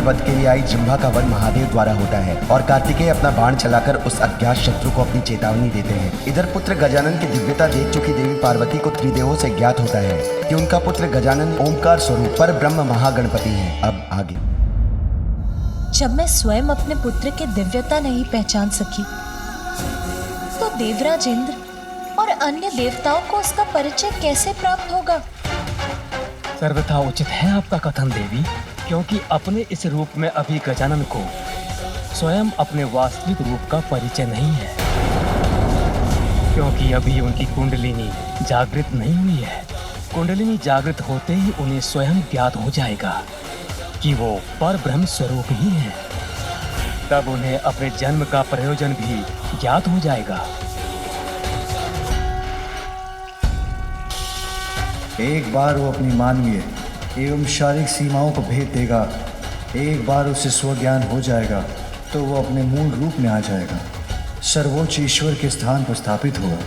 वध के लिए आई जिह्वा का वध महादेव द्वारा होता है और कार्तिकेय अपना बाण चलाकर उस अज्ञात शत्रु को अपनी चेतावनी देते हैं। इधर पुत्र गजानन की दिव्यता देख चुकी देवी पार्वती को त्रिदेवों से ज्ञात होता है कि उनका पुत्र गजानन ओमकार स्वरूप पर ब्रह्म महागणपति है। अब आगे। जब मैं स्वयं अपने पुत्र की दिव्यता नहीं पहचान सकी तो देवराज इंद्र और अन्य देवताओं को उसका परिचय कैसे प्राप्त होगा? सर्वथा उचित है आपका कथन देवी, क्योंकि अपने इस रूप में अभी गजानन को स्वयं अपने वास्तविक रूप का परिचय नहीं है, क्योंकि अभी उनकी कुंडलिनी जागृत नहीं हुई है। कुंडलिनी जागृत होते ही उन्हें स्वयं ज्ञात हो जाएगा कि वो परब्रह्म स्वरूप ही है। तब उन्हें अपने जन्म का प्रयोजन भी ज्ञात हो जाएगा। एक बार वो अपनी मानवीय एवं शारीरिक सीमाओं को भेद देगा, एक बार उसे स्वज्ञान हो जाएगा तो वो अपने मूल रूप में आ जाएगा, सर्वोच्च ईश्वर के स्थान पर स्थापित होगा।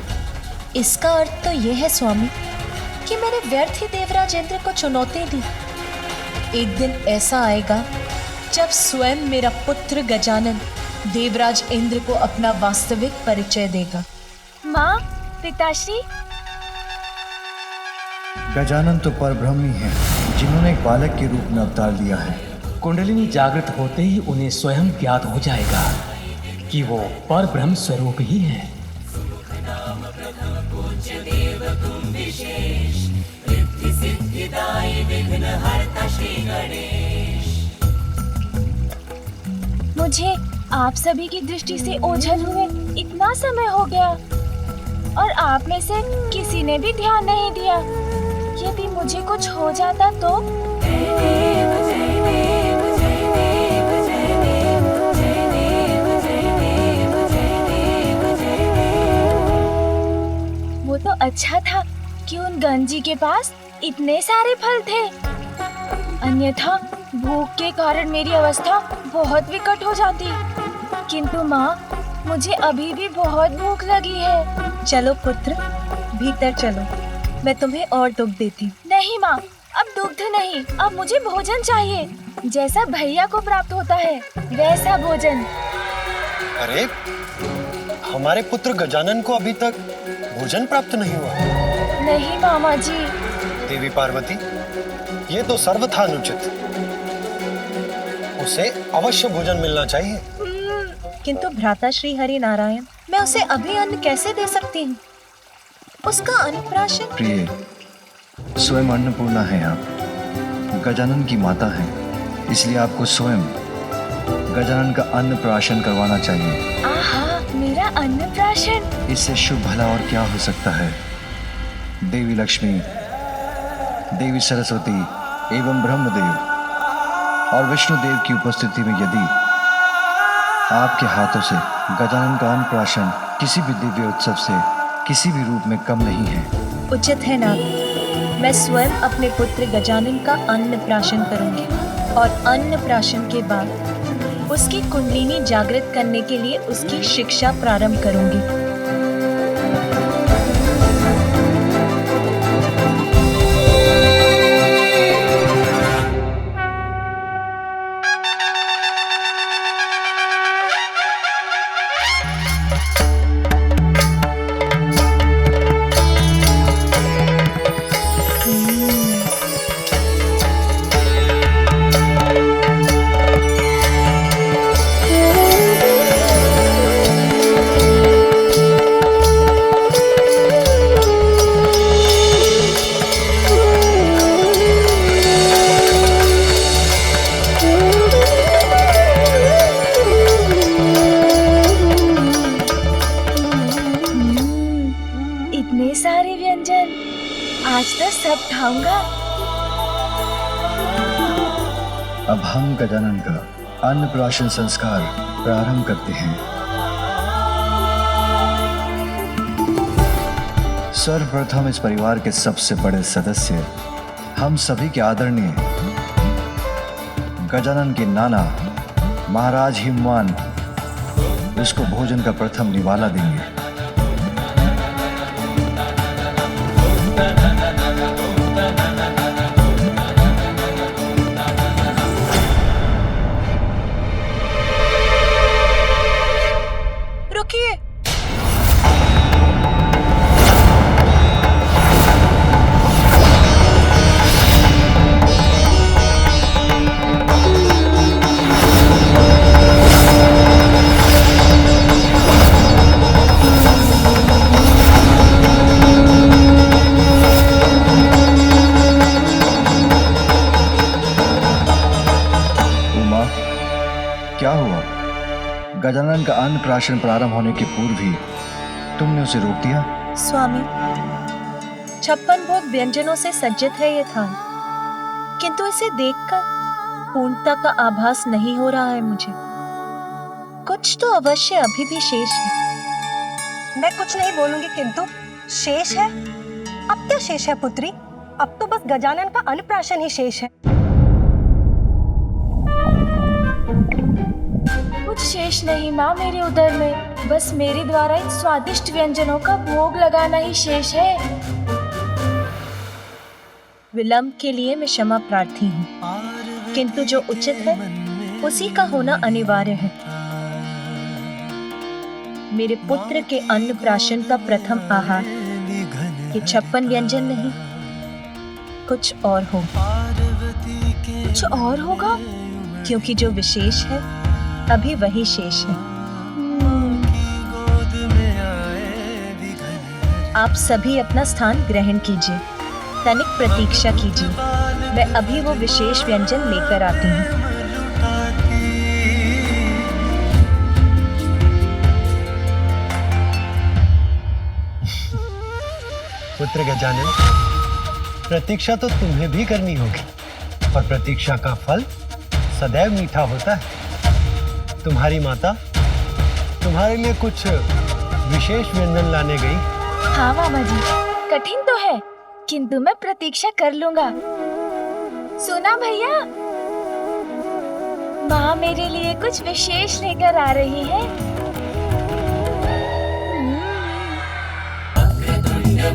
इसका अर्थ तो यह है स्वामी कि मैंने व्यर्थ ही देवराज इंद्र को चुनौती दी। एक दिन ऐसा आएगा जब स्वयं मेरा पुत्र गजानन देवराज इंद्र को अपना वास्तविक परिचय देगा। माँ, पिताश्री। गजानन तो परब्रह्म ही हैं, जिन्होंने एक बालक के रूप में अवतार लिया है। कुंडलिनी जागृत होते ही उन्हें स्वयं ज्ञात हो जाएगा कि वो परब्रह्म स्वरूप ही है। मुझे आप सभी की दृष्टि से ओझल हुए इतना समय हो गया और आप में से किसी ने भी ध्यान नहीं दिया। यदि मुझे कुछ हो जाता तो? वो तो अच्छा था कि उन गंजी के पास इतने सारे फल थे, अन्यथा भूख के कारण मेरी अवस्था बहुत विकट हो जाती। किंतु माँ, मुझे अभी भी बहुत भूख लगी है। चलो पुत्र, भीतर चलो, मैं तुम्हें और दुग्ध देती हूँ। नहीं माँ, अब दुग्ध नहीं, अब मुझे भोजन चाहिए, जैसा भैया को प्राप्त होता है वैसा भोजन। अरे, हमारे पुत्र गजानन को अभी तक भोजन प्राप्त नहीं हुआ। नहीं मामा जी। देवी पार्वती, ये तो सर्वथा अनुचित। उसे अवश्य भोजन मिलना चाहिए। किंतु भ्राता श्री हरि नारायण, मैं उसे अभी अन्न कैसे दे सकती हूँ? उसका अन्नप्राशन। प्रिय, स्वयं अन्नपूर्णा है आप, गजानन की माता है, इसलिए आपको स्वयं गजानन का अन्नप्राशन करवाना चाहिए। आहा, मेरा अन्नप्राशन। इससे शुभ भला और क्या हो सकता है। देवी लक्ष्मी, देवी सरस्वती एवं ब्रह्मदेव और विष्णुदेव की उपस्थिति में यदि आपके हाथों से गजानन का अन्नप्राशन किसी भी दिव्य उत्सव से किसी भी रूप में कम नहीं है। उचित है नाग, मैं स्वयं अपने पुत्र गजानन का अन्नप्राशन करूंगी और अन्नप्राशन के बाद उसकी कुंडलिनी जागृत करने के लिए उसकी शिक्षा प्रारंभ करूंगी। आज तो सब खाऊंगा। अब हम गजानन का अन्नप्राशन संस्कार प्रारंभ करते हैं। सर्वप्रथम इस परिवार के सबसे बड़े सदस्य, हम सभी के आदरणीय गजानन के नाना महाराज हिमवान इसको भोजन का प्रथम निवाला देंगे। गजानन का अन्नप्राशन प्रारंभ होने के पूर्व ही तुमने उसे रोक दिया। स्वामी, 56 भोग व्यंजनों से सज्जित है ये थाल, किंतु इसे देखकर पूर्णता का आभास नहीं हो रहा है मुझे। कुछ तो अवश्य अभी भी शेष है। मैं कुछ नहीं बोलूंगी, किंतु शेष है? अब क्या शेष है पुत्री? अब तो बस गजानन का अन्नप्राशन ही शेष है। कुछ शेष नहीं माँ मेरे उदर में, बस मेरे द्वारा इन स्वादिष्ट व्यंजनों का भोग लगाना ही शेष है। विलंब के लिए मैं क्षमा प्रार्थी हूँ, किंतु जो उचित है उसी का होना अनिवार्य है। मेरे पुत्र के अन्नप्राशन का प्रथम आहार ये 56 व्यंजन नहीं, कुछ और होगा। कुछ और होगा? क्योंकि जो विशेष है अभी वही शेष है। आप सभी अपना स्थान ग्रहण कीजिए, तनिक प्रतीक्षा कीजिए, मैं अभी वो विशेष व्यंजन लेकर आती हूँ। पुत्र गजानन, प्रतीक्षा तो तुम्हें भी करनी होगी, और प्रतीक्षा का फल सदैव मीठा होता है। तुम्हारी माता तुम्हारे लिए कुछ विशेष व्यंजन लाने गई। हाँ मामा जी, कठिन तो है, किंतु मैं प्रतीक्षा कर लूंगा। सुना भैया, माँ मेरे लिए कुछ विशेष लेकर आ रही है।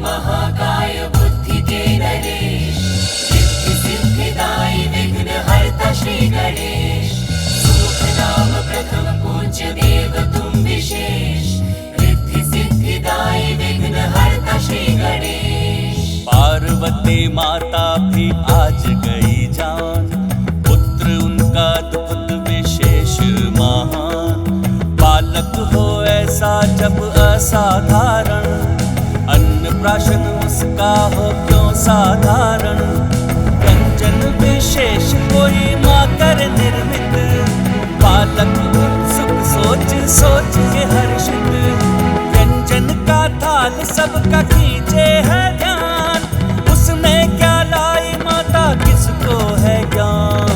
महाकाय बुद्धि के नरेश, सिद्धि सिद्धिदायी विघ्न हरता श्री गणेश, सुख नाम प्रथम पूज्य देव तुम विशेष, रिद्धि सिद्धिदायी विघ्न हरता श्री गणेश। पार्वती माता भी आज गई जान, पुत्र उनका अद्भुत विशेष महान, बालक हो ऐसा जब असाधारण, अन्नप्राशन उसका हो क्यों साधारण, व्यंजन विशेष कोई माँ कर निर्मित, बालक सुख सोच सोच के हर्षित, व्यंजन का थाल सबका खींचे है ध्यान, उसमें क्या लाई माता किसको है ज्ञान।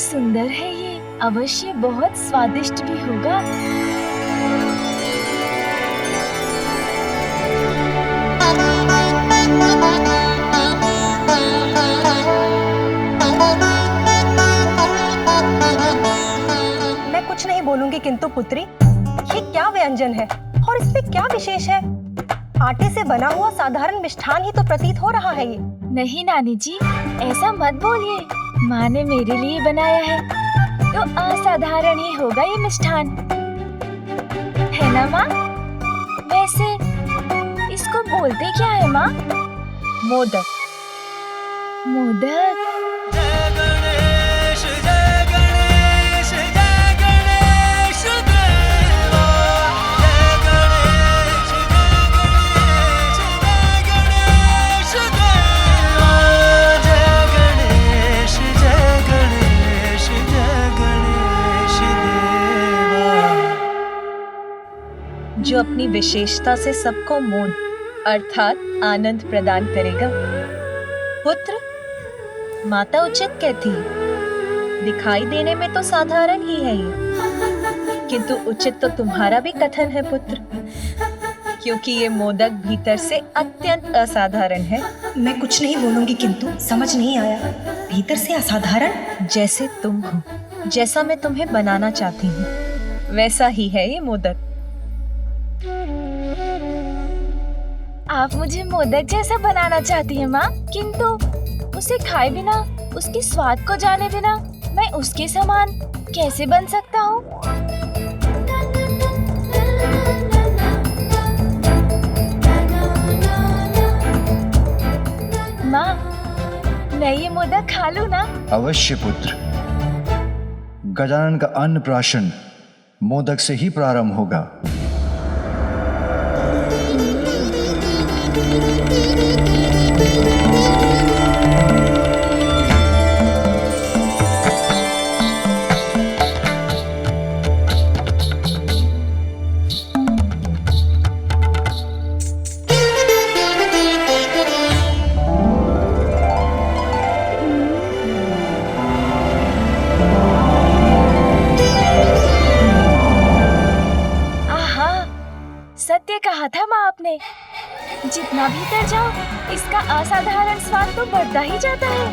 सुंदर है ये, अवश्य बहुत स्वादिष्ट भी होगा। मैं कुछ नहीं बोलूंगी, किंतु पुत्री ये क्या व्यंजन है और इसमें क्या विशेष है? आटे से बना हुआ साधारण मिष्ठान ही तो प्रतीत हो रहा है ये। नहीं नानी जी, ऐसा मत बोलिए, माँ ने मेरे लिए बनाया है तो असाधारण ही होगा ये मिष्ठान, है ना माँ? वैसे इसको बोलते क्या है माँ? मोदक। मोदक? जय गणेश जय गणेश जय गणेश देवा, जय गणेश जय गणेश देवा, जय गणेश जय गणेश जय गणेश देवा। जो अपनी विशेषता से सबको मोद अर्थात आनंद प्रदान करेगा। पुत्र, माता उचित कहती है, दिखाई देने में तो साधारण ही है ये, किंतु उचित तो तुम्हारा भी कथन है पुत्र, क्योंकि ये मोदक भीतर से अत्यंत असाधारण है। मैं कुछ नहीं बोलूंगी, किंतु समझ नहीं आया, भीतर से असाधारण? जैसे तुम हो, जैसा मैं तुम्हें बनाना चाहती हूँ, वैसा ही है ये मोदक। आप मुझे मोदक जैसा बनाना चाहती हैं माँ, किंतु उसे खाए बिना, उसके स्वाद को जाने बिना मैं उसके समान कैसे बन सकता हूँ? माँ, मैं ये मोदक खा लूँ ना? अवश्य पुत्र। गजानन का अन्नप्राशन मोदक से ही प्रारंभ होगा। सत्य कहा था माँ आपने, जितना भीतर जाओ इसका असाधारण स्वाद तो बढ़ता ही जाता है।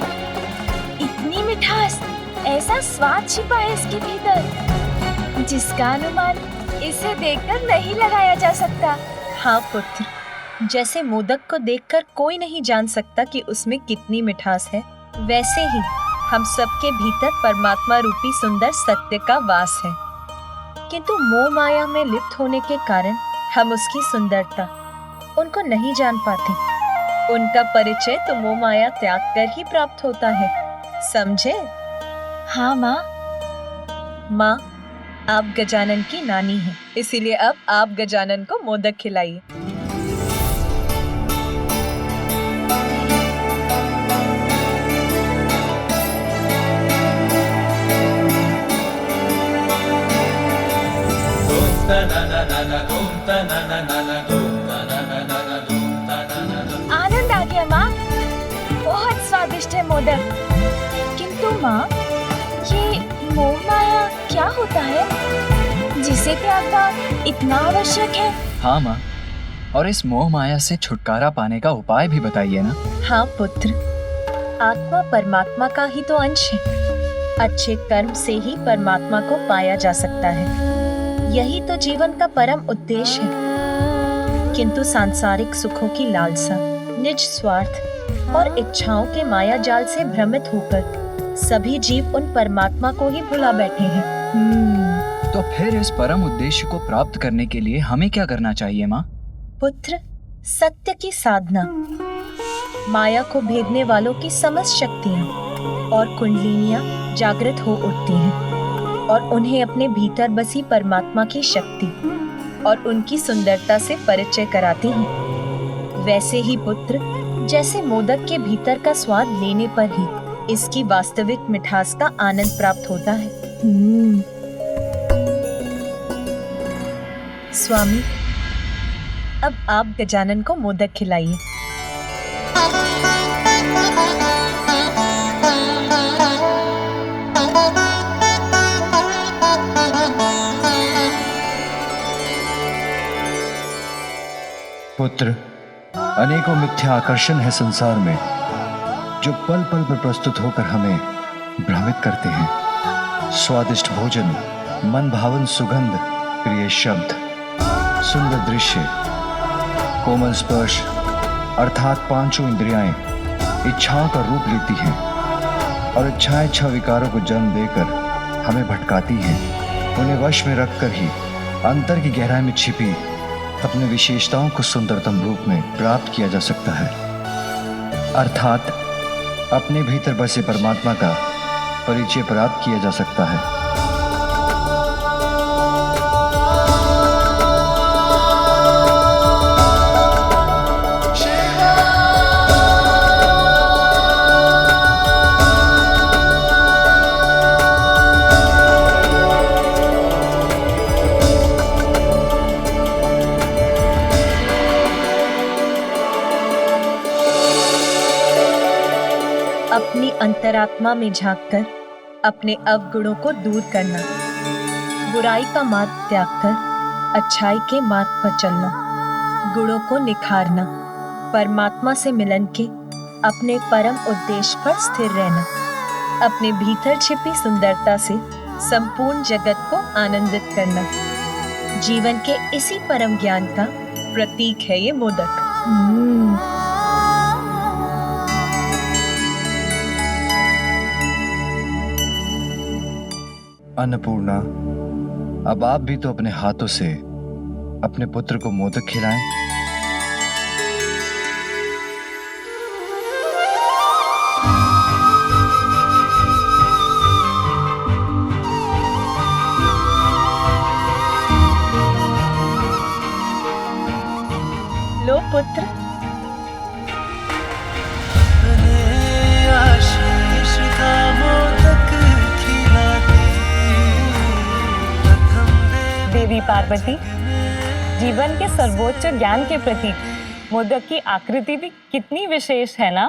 इतनी मिठास, ऐसा स्वाद छिपा है इसके भीतर, जिसका अनुमान इसे देखकर नहीं लगाया जा सकता। हाँ पुत्र, जैसे मोदक को देखकर कोई नहीं जान सकता कि उसमें कितनी मिठास है, वैसे ही हम सबके भीतर परमात्मा रूपी सुंदर सत्य का वास है। किंतु मोह माया में लिप्त होने के कारण हम उसकी सुंदरता उनको नहीं जान पाते। उनका परिचय तो मोह माया त्याग कर ही प्राप्त होता है, समझे? हाँ माँ। माँ, आप गजानन की नानी हैं, इसीलिए अब आप गजानन को मोदक खिलाइए। आनंद आ गया माँ, बहुत स्वादिष्ट है मोदक। किंतु माँ, ये मोह माया क्या होता है जिसे त्यागना इतना आवश्यक है? हाँ माँ, और इस मोह माया से छुटकारा पाने का उपाय भी बताइए ना। हाँ पुत्र, आत्मा परमात्मा का ही तो अंश है। अच्छे कर्म से ही परमात्मा को पाया जा सकता है, यही तो जीवन का परम उद्देश्य है। किंतु सांसारिक सुखों की लालसा, निज स्वार्थ और इच्छाओं के माया जाल से भ्रमित होकर सभी जीव उन परमात्मा को ही भुला बैठे हैं। तो फिर इस परम उद्देश्य को प्राप्त करने के लिए हमें क्या करना चाहिए माँ? पुत्र, सत्य की साधना, माया को भेदने वालों की समस्त शक्तियाँ और कुंडलिनियाँ जागृत हो उठती हैं और उन्हें अपने भीतर बसी परमात्मा की शक्ति और उनकी सुंदरता से परिचय कराती हैं। वैसे ही पुत्र, जैसे मोदक के भीतर का स्वाद लेने पर ही इसकी वास्तविक मिठास का आनंद प्राप्त होता है। स्वामी, अब आप गजानन को मोदक खिलाइए। पुत्र, अनेकों मिथ्या आकर्षण है संसार में, जो पल पल पर प्रस्तुत होकर हमें भ्रमित करते हैं। स्वादिष्ट भोजन, मन भावन सुगंध, प्रिय शब्द, सुंदर दृश्य, कोमल स्पर्श अर्थात पांचों इंद्रियाएं इच्छाओं का रूप लेती हैं और इच्छाएं छह विकारों को जन्म देकर हमें भटकाती हैं। उन्हें वश में रखकर ही अंतर की गहराई में छिपी अपने विशेषताओं को सुंदरतम रूप में प्राप्त किया जा सकता है, अर्थात अपने भीतर बसे परमात्मा का परिचय प्राप्त किया जा सकता है। अपनी अंतरात्मा में झांककर अपने अवगुणों को दूर करना, बुराई का मार्ग त्याग कर अच्छाई के मार्ग पर चलना, गुणों को निखारना, परमात्मा से मिलन के अपने परम उद्देश्य पर स्थिर रहना, अपने भीतर छिपी सुंदरता से संपूर्ण जगत को आनंदित करना, जीवन के इसी परम ज्ञान का प्रतीक है ये मोदक। अन्नपूर्णा, अब आप भी तो अपने हाथों से अपने पुत्र को मोदक खिलाएं। लो पुत्र। आशीष का मोदक खिलाती प्रथम देवी पार्वती, जीवन के सर्वोच्च ज्ञान के प्रतीक मोदक की आकृति भी कितनी विशेष है ना।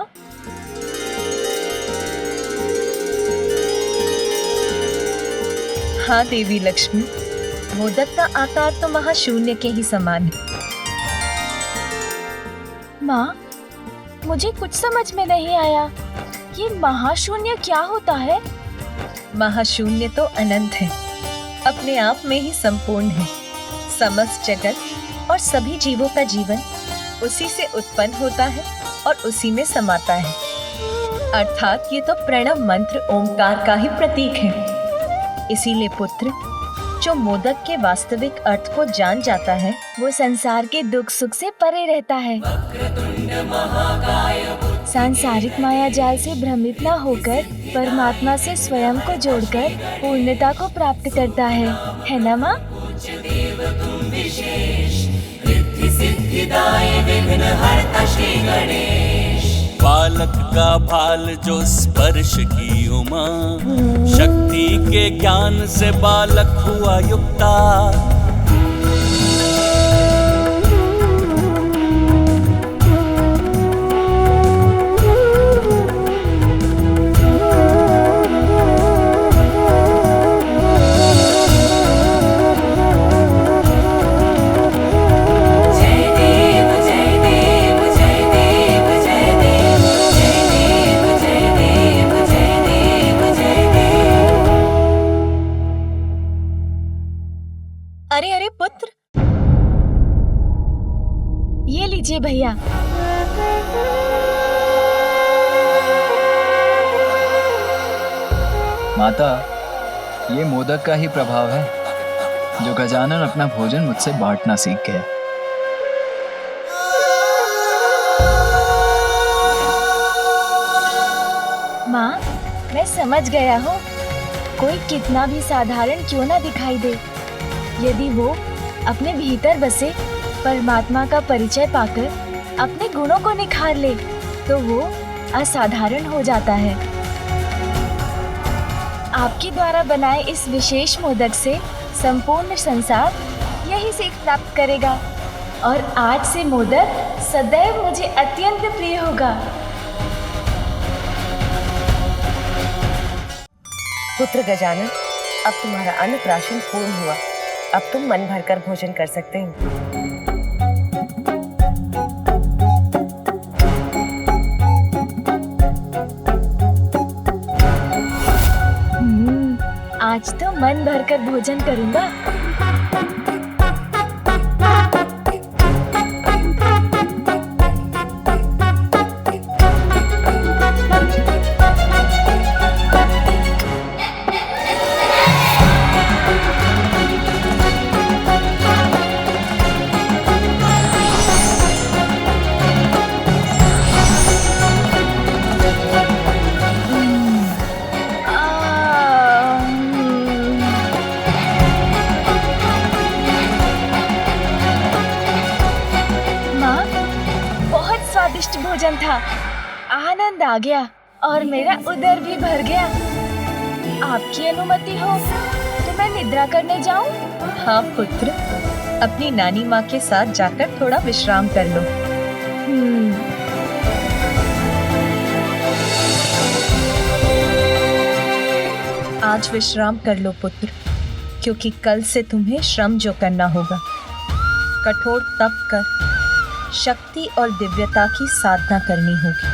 हाँ देवी लक्ष्मी, मोदक का आकार तो महाशून्य के ही समान है। माँ, मुझे कुछ समझ में नहीं आया। ये महाशून्य क्या होता है? महाशून्य तो अनंत है, अपने आप में ही संपूर्ण है। समस्त जगत और सभी जीवों का जीवन उसी से उत्पन्न होता है और उसी में समाता है। अर्थात ये तो प्रणव मंत्र ओमकार का ही प्रतीक है। इसीलिए पुत्र, जो मोदक के वास्तविक अर्थ को जान जाता है, वो संसार के दुख सुख से परे रहता है। सांसारिक माया जाल से भ्रमित न होकर परमात्मा से स्वयं को जोड़कर पूर्णता को प्राप्त करता है ना माँ? बालक का भाल जो स्पर्श की उमा, शक्ति के ज्ञान से बालक हुआ युक्ता। अरे अरे पुत्र, ये लीजिए भैया। माता, ये मोदक का ही प्रभाव है जो गजानन अपना भोजन मुझसे बांटना सीख गया। माँ, मैं समझ गया हूँ। कोई कितना भी साधारण क्यों ना दिखाई दे, यदि वो अपने भीतर बसे परमात्मा का परिचय पाकर अपने गुणों को निखार ले, तो वो असाधारण हो जाता है। आपके द्वारा बनाए इस विशेष मोदक से संपूर्ण संसार यही सीख प्राप्त करेगा और आज से मोदक सदैव मुझे अत्यंत प्रिय होगा। पुत्र गजानन, अब तुम्हारा अन्नप्राशन पूर्ण हुआ। अब तुम मन भरकर भोजन कर सकते हो। आज तो मन भरकर भोजन करूंगा। स्वादिष्ट भोजन था। आनंद आ गया और मेरा उदर भी भर गया। आपकी अनुमति हो तो मैं निद्रा करने जाऊं? हाँ पुत्र, अपनी नानी माँ के साथ जाकर थोड़ा विश्राम कर लो। आज विश्राम कर लो पुत्र, क्योंकि कल से तुम्हें श्रम जो करना होगा। कठोर तप कर शक्ति और दिव्यता की साधना करनी होगी।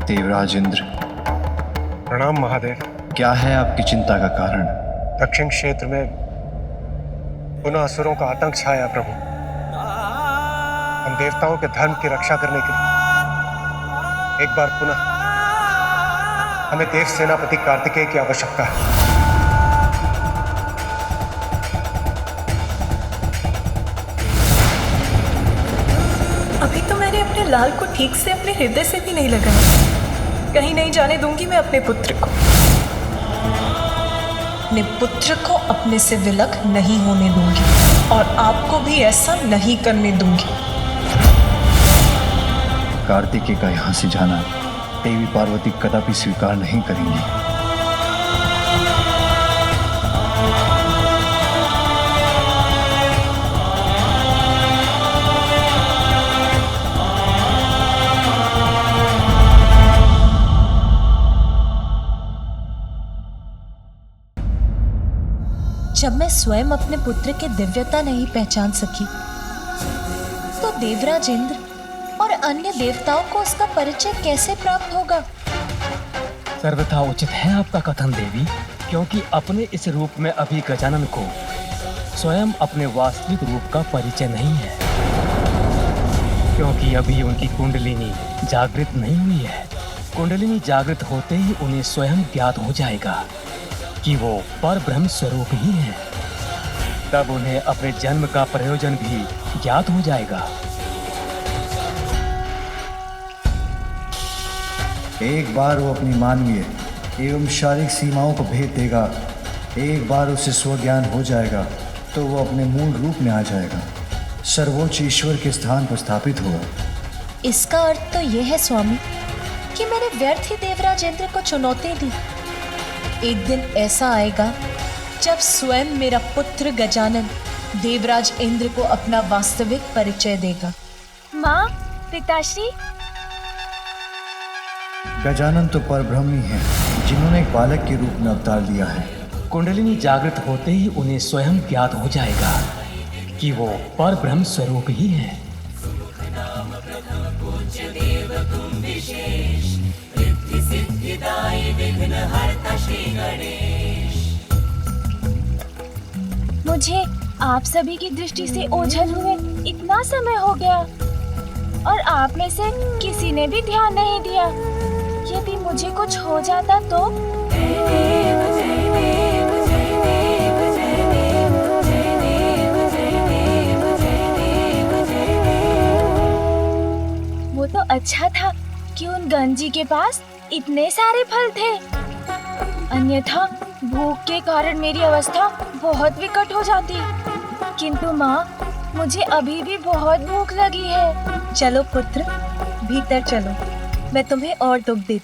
देवराज इंद्र, प्रणाम महादेव। क्या है आपकी चिंता का कारण? दक्षिण क्षेत्र में पुनः असुरों का आतंक छाया प्रभु। हम देवताओं के धर्म की रक्षा करने के लिए एक बार पुनः हमें देव सेनापति कार्तिकेय की आवश्यकता है। अभी तो मैंने अपने लाल को ठीक से अपने हृदय से भी नहीं लगाया। कहीं नहीं जाने दूंगी मैं अपने पुत्र को। अपने पुत्र को अपने से विलग नहीं होने दूंगी और आपको भी ऐसा नहीं करने दूंगी। कार्तिकेय का यहाँ से जाना देवी पार्वती कदापि स्वीकार नहीं करेंगी। जब मैं स्वयं अपने पुत्र की दिव्यता नहीं पहचान सकी, तो देवराज इंद्र और अन्य देवताओं को उसका परिचय कैसे प्राप्त होगा? सर्वथा उचित है आपका कथन देवी, क्योंकि अपने इस रूप में अभी गजानन को स्वयं अपने वास्तविक रूप का परिचय नहीं है, क्योंकि अभी उनकी कुंडलिनी जागृत नहीं हुई है। कुंडलिनी जागृत होते ही उन्हें स्वयं ज्ञात हो जाएगा कि वो पर ब्रह्म स्वरूप ही है। तब उन्हें अपने जन्म का प्रयोजन भी ज्ञात हो जाएगा। एक बार वो अपनी मानवीय एवं शारीरिक सीमाओं को भेद देगा, एक बार उसे स्वज्ञान हो जाएगा तो वो अपने मूल रूप में आ जाएगा, सर्वोच्च ईश्वर के स्थान पर स्थापित होगा। इसका अर्थ तो यह है स्वामी कि मैंने व्यर्थ ही देवराज इंद्र को चुनौती दी। एक दिन ऐसा आएगा जब स्वयं मेरा पुत्र गजानन देवराज इंद्र को अपना वास्तविक परिचय देगा। माँ, पिताश्री। गजानन तो परब्रह्म ही हैं, जिन्होंने एक बालक के रूप में अवतार लिया है। कुंडलिनी जागृत होते ही उन्हें स्वयं ज्ञात हो जाएगा कि वो पर ब्रह्म स्वरूप ही है। मुझे आप सभी की दृष्टि से ओझल हुए इतना समय हो गया और आप में से किसी ने भी ध्यान नहीं दिया। यदि मुझे कुछ हो जाता तो? वो तो अच्छा था कि उन गंजी के पास इतने सारे फल थे, अन्यथा भूख के कारण मेरी अवस्था बहुत विकट हो जाती। किंतु माँ, मुझे अभी भी बहुत भूख लगी है। चलो पुत्र, भीतर चलो, मैं तुम्हें और दुख देती